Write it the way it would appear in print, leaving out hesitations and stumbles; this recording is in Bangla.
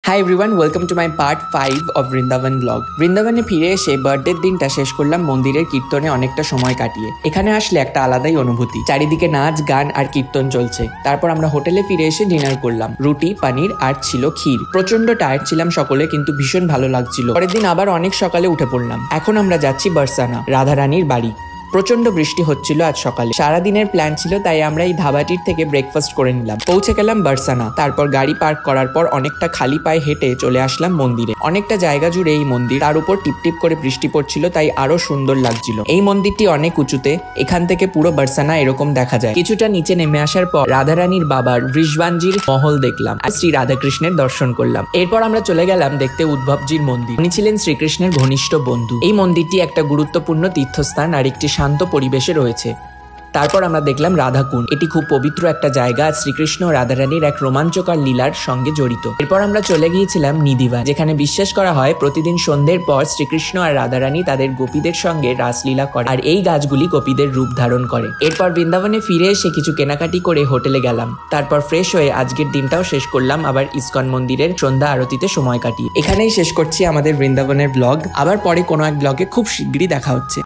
High everyone, welcome to my part 5 of Vrindavan blog. বৃন্দাবনে ফিরে এসে বার্থডের দিনটা শেষ করলাম মন্দিরের কীর্তনে অনেকটা সময় কাটিয়ে। এখানে আসলে একটা আলাদাই অনুভূতি, চারিদিকে নাচ গান আর কীর্তন চলছে। তারপর আমরা হোটেলে ফিরে এসে ডিনার করলাম, রুটি, পানির আর ছিল ক্ষীর। প্রচন্ড টায়ার্ড ছিলাম সকলে, কিন্তু ভীষণ ভালো লাগছিল। পরের দিন আবার অনেক সকালে উঠে পড়লাম। এখন আমরা যাচ্ছি বারসানা, রাধারানীর বাড়ি। প্রচন্ড বৃষ্টি হচ্ছিল আজ সকালে। সারাদিনের প্ল্যান ছিল, তাই আমরা এই ধাবাটির থেকে ব্রেকফাস্ট করে নিলাম। পৌঁছে গেলাম বারসানা। তারপর গাড়ি পার্ক করার পর অনেকটা খালি পায়ে হেঁটে চলে আসলাম মন্দিরে। অনেকটা জায়গা জুড়ে এই মন্দির, তার উপর টিপটিপ করে বৃষ্টি পড়ছিল, তাই আরো সুন্দর লাগছিল। এই মন্দিরটি অনেক উঁচুতে, এখান থেকে পুরো বারসানা এরকম দেখা যায়। কিছুটা নিচে নেমে আসার পর রাধারানীর বাবার রিজওয়ানজির মহল দেখলাম আর শ্রী রাধাকৃষ্ণের দর্শন করলাম। এরপর আমরা চলে গেলাম দেখতে উদ্ভবজির মন্দির। উনি ছিলেন শ্রীকৃষ্ণের ঘনিষ্ঠ বন্ধু। এই মন্দিরটি একটা গুরুত্বপূর্ণ তীর্থস্থান আর একটি শান্ত পরিবেশে রয়েছে। তারপর আমরা দেখলাম রাধাকুণ্ড। এটি খুব পবিত্র একটা জায়গা, শ্রীকৃষ্ণ ও রাধারানীর এক রোমাঞ্চকর লীলার সঙ্গে জড়িত। এরপর আমরা চলে গিয়েছিলাম নিধিবা, যেখানে বিশ্বাস করা হয় প্রতিদিন সন্ধ্যের পর শ্রীকৃষ্ণ আর রাধারানী তাদের গোপীদের সঙ্গে রাসলীলা করে, আর এই গাছগুলি গোপীদের রূপ ধারণ করে। এরপর বৃন্দাবনে ফিরে এসে কিছু কেনাকাটি করে হোটেলে গেলাম। তারপর ফ্রেশ হয়ে আজকের দিনটাও শেষ করলাম আবার ইসকন মন্দিরের সন্ধ্যা আরতিতে সময় কাটিয়ে। এখানেই শেষ করছি আমাদের বৃন্দাবনের ব্লগ। আবার পরে কোনো এক ব্লগে খুব শীঘ্রই দেখা হচ্ছে।